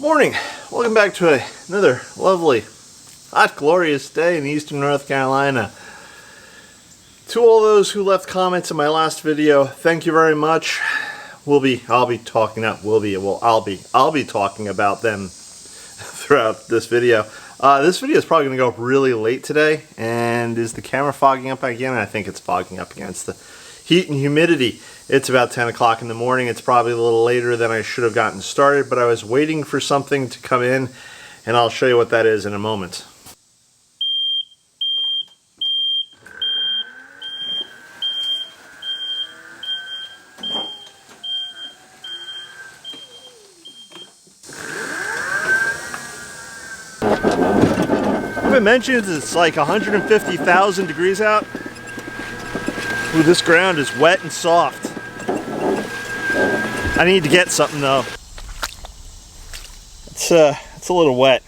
Morning. Welcome back to another lovely, hot, glorious day in eastern North Carolina. To all those who left comments in my last video, thank you very much. I'll be talking about them throughout this video. This video is probably going to go up really late today. And is the camera fogging up again? I think it's fogging up against the heat and humidity. It's about 10 o'clock in the morning. It's probably a little later than I should have gotten started, but I was waiting for something to come in, and I'll show you what that is in a moment. I mentioned it's like 150,000 degrees out. Ooh, this ground is wet and soft. I need to get something though. It's a little wet.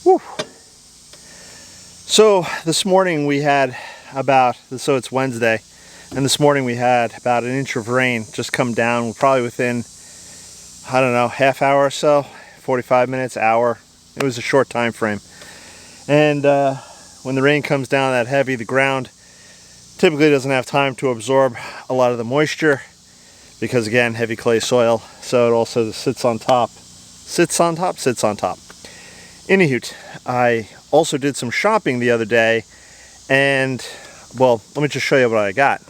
Whew. So this morning we had it's Wednesday, and this morning we had about an inch of rain just come down, probably within, I don't know, half hour or so, 45 minutes, hour. It was a short time frame. And when the rain comes down that heavy, the ground typically doesn't have time to absorb a lot of the moisture because, again, heavy clay soil, so it also sits on top. Anywho, I also did some shopping the other day, and, well, let me just show you what I got.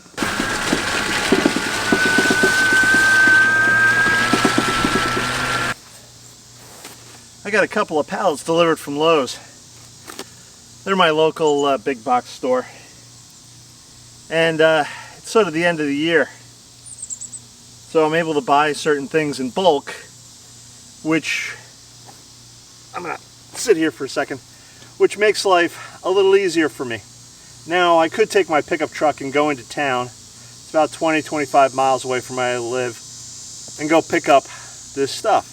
I got a couple of pallets delivered from Lowe's. They're my local big box store. And it's sort of the end of the year. So I'm able to buy certain things in bulk, which, I'm gonna sit here for a second, which makes life a little easier for me. Now, I could take my pickup truck and go into town. It's about 20-25 miles away from where I live, and go pick up this stuff.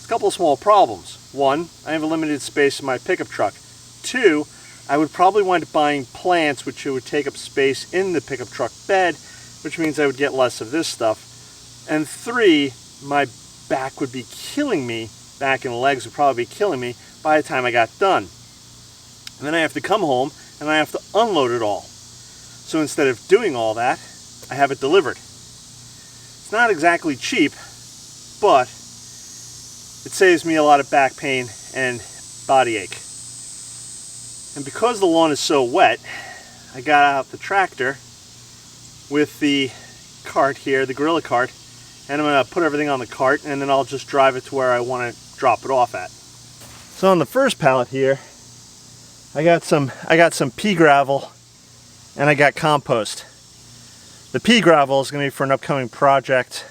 Couple of small problems. One, I have a limited space in my pickup truck. Two, I would probably wind up buying plants, which would take up space in the pickup truck bed, which means I would get less of this stuff. And three, my back would be killing me, back and legs would probably be killing me by the time I got done. And then I have to come home and I have to unload it all. So instead of doing all that, I have it delivered. It's not exactly cheap, but it saves me a lot of back pain and body ache. And because the lawn is so wet, I got out the tractor with the cart here, the gorilla cart, and I'm going to put everything on the cart, and then I'll just drive it to where I want to drop it off at. So on the first pallet here, I got some pea gravel and I got compost. The pea gravel is going to be for an upcoming project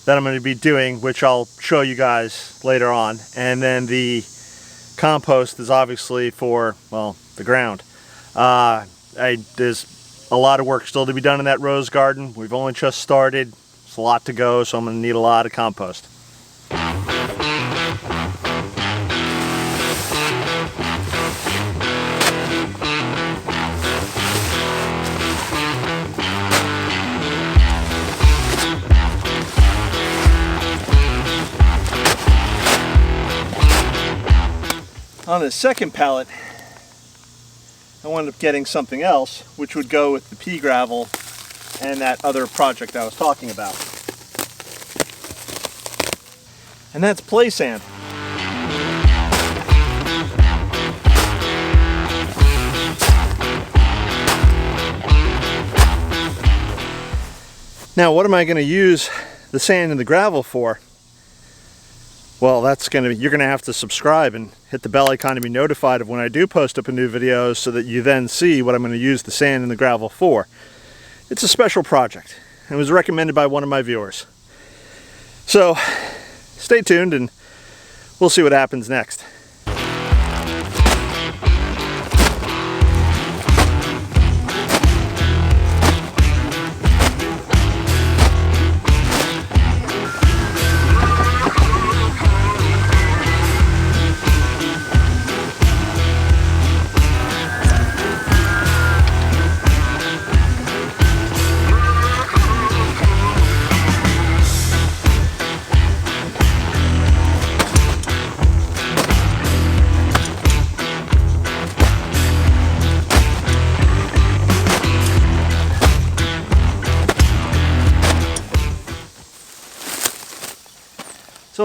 that I'm going to be doing, which I'll show you guys later on. And then the compost is obviously for, well, the ground. There's a lot of work still to be done in that rose garden. We've only just started. There's a lot to go, so I'm going to need a lot of compost. On the second pallet, I wound up getting something else, which would go with the pea gravel and that other project I was talking about. And that's play sand. Now, what am I going to use the sand and the gravel for? Well, you're gonna have to subscribe and hit the bell icon to be notified of when I do post up a new video, so that you then see what I'm going to use the sand and the gravel for. It's a special project. It was recommended by one of my viewers. So stay tuned and we'll see what happens next.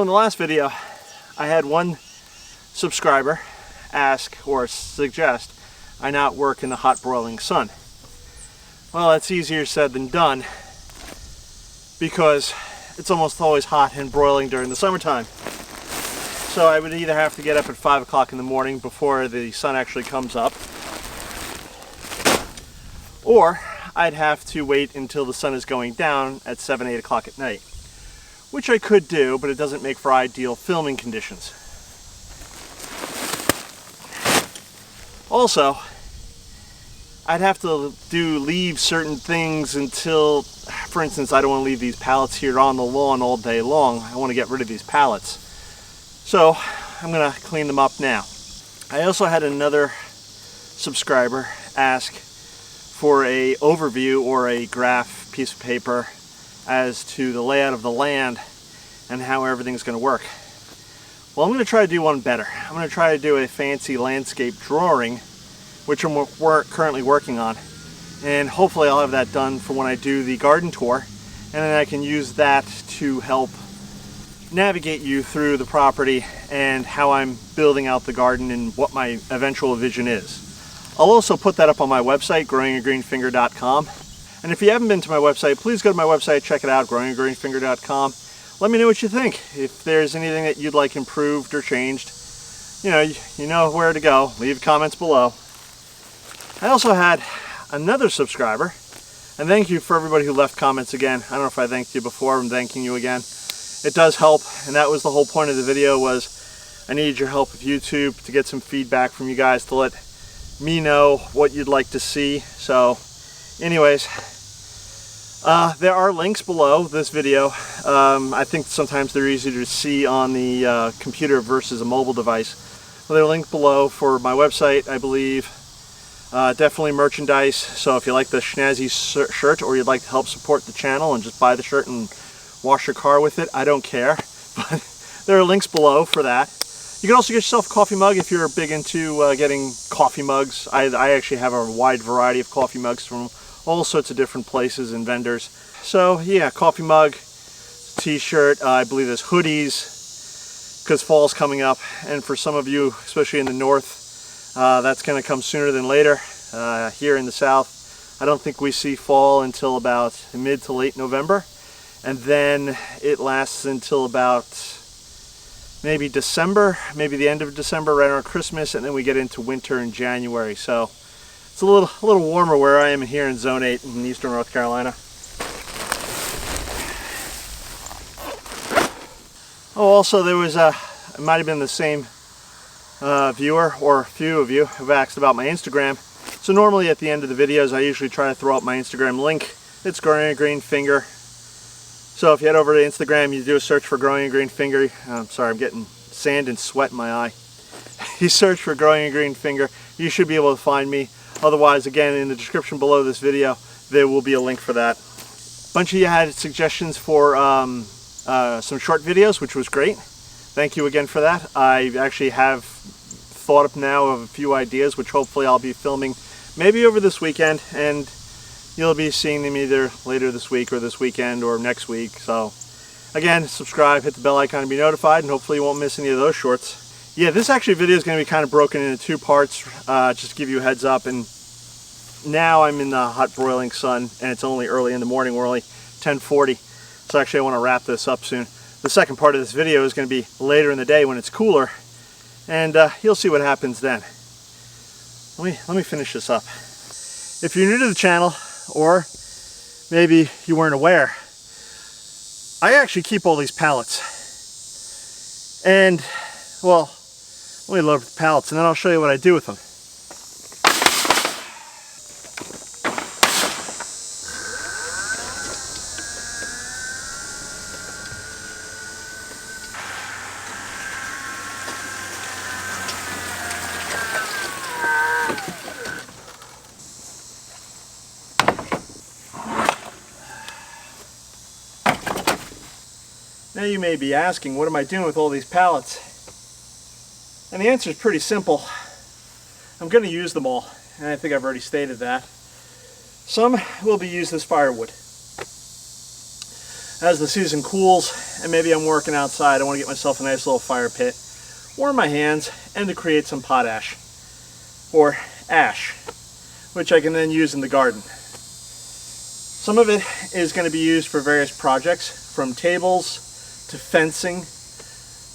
in the last video, I had one subscriber ask or suggest I not work in the hot broiling sun. Well, that's easier said than done because it's almost always hot and broiling during the summertime. So I would either have to get up at 5 o'clock in the morning before the sun actually comes up, or I'd have to wait until the sun is going down at 7, 8 o'clock at night, which I could do, but it doesn't make for ideal filming conditions. Also, I'd have to leave certain things until, for instance, I don't want to leave these pallets here on the lawn all day long. I want to get rid of these pallets. So I'm going to clean them up now. I also had another subscriber ask for a overview or a graph piece of paper as to the layout of the land and how everything's going to work. Well, I'm going to try to do one better. I'm going to try to do a fancy landscape drawing, which I'm currently working on, and hopefully I'll have that done for when I do the garden tour, and then I can use that to help navigate you through the property and how I'm building out the garden and what my eventual vision is. I'll also put that up on my website, growingagreenfinger.com. And if you haven't been to my website, please go to my website, check it out, growingagreenfinger.com. Let me know what you think. If there's anything that you'd like improved or changed, you know where to go. Leave comments below. I also had another subscriber, and thank you for everybody who left comments again. I don't know if I thanked you before, I'm thanking you again. It does help, and that was the whole point of the video, was I needed your help with YouTube to get some feedback from you guys to let me know what you'd like to see. So anyways, there are links below this video. I think sometimes they're easier to see on the computer versus a mobile device. Well, they're linked below for my website, I believe. Definitely merchandise, so if you like the snazzy shirt or you'd like to help support the channel and just buy the shirt and wash your car with it, I don't care, but there are links below for that. You can also get yourself a coffee mug if you're big into getting coffee mugs. I actually have a wide variety of coffee mugs from all sorts of different places and vendors. So yeah, coffee mug, t-shirt, I believe there's hoodies because fall's coming up, and for some of you, especially in the north, that's going to come sooner than later. Here in the south, I don't think we see fall until about mid to late November. And then it lasts until about maybe December, maybe the end of December, right around Christmas, and then we get into winter in January. So it's a little warmer where I am here in Zone 8 in eastern North Carolina. Oh, also there was it might have been the same viewer, or a few of you have asked about my Instagram. So normally at the end of the videos, I usually try to throw up my Instagram link. It's Growing a Green Finger. So if you head over to Instagram, you do a search for Growing a Green Finger. I'm sorry, I'm getting sand and sweat in my eye. You search for Growing a Green Finger, you should be able to find me. Otherwise, again, in the description below this video, there will be a link for that. A bunch of you had suggestions for some short videos, which was great. Thank you again for that. I actually have thought up now of a few ideas, which hopefully I'll be filming maybe over this weekend, and you'll be seeing them either later this week or this weekend or next week. So again, subscribe, hit the bell icon to be notified, and hopefully you won't miss any of those shorts. Yeah, this actually video is going to be kind of broken into two parts, just to give you a heads up. And now I'm in the hot broiling sun, and it's only early in the morning. We're only 10:40, so actually I want to wrap this up soon. The second part of this video is going to be later in the day when it's cooler, and you'll see what happens then. Let me finish this up. If you're new to the channel, or maybe you weren't aware, I actually keep all these pallets. And, well, let me load up the pallets and then I'll show you what I do with them. Now you may be asking, what am I doing with all these pallets? And the answer is pretty simple. I'm going to use them all, and I think I've already stated that. Some will be used as firewood. as the season cools and maybe I'm working outside, I want to get myself a nice little fire pit, warm my hands, and to create some potash or ash, which I can then use in the garden. Some of it is going to be used for various projects, from tables to fencing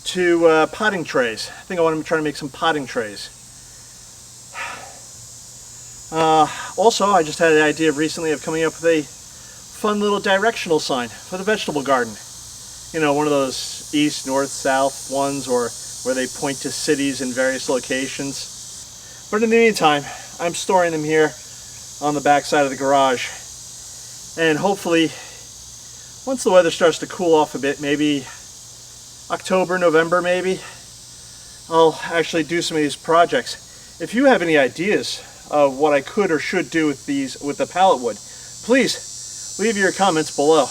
to potting trays. I think I want to try to make some potting trays. Also, I just had an idea recently of coming up with a fun little directional sign for the vegetable garden. You know, one of those east, north, south ones, or where they point to cities in various locations. But in the meantime, I'm storing them here on the back side of the garage. And hopefully, once the weather starts to cool off a bit, maybe October, November maybe, I'll actually do some of these projects. If you have any ideas of what I could or should do with the pallet wood, please leave your comments below.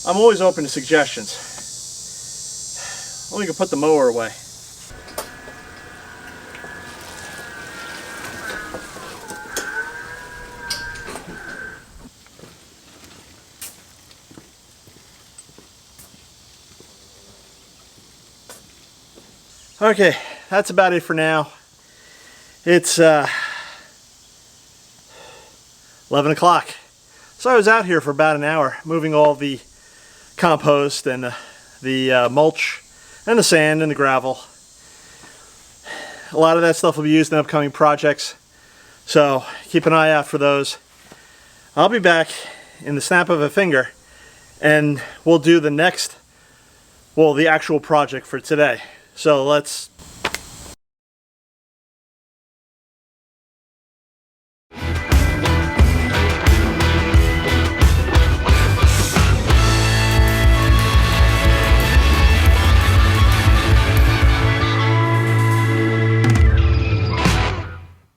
I'm always open to suggestions. Let me go put the mower away. Okay, that's about it for now. It's 11 o'clock. So I was out here for about an hour moving all the compost and the mulch and the sand and the gravel. A lot of that stuff will be used in upcoming projects, so keep an eye out for those. I'll be back in the snap of a finger and we'll do the actual project for today. So let's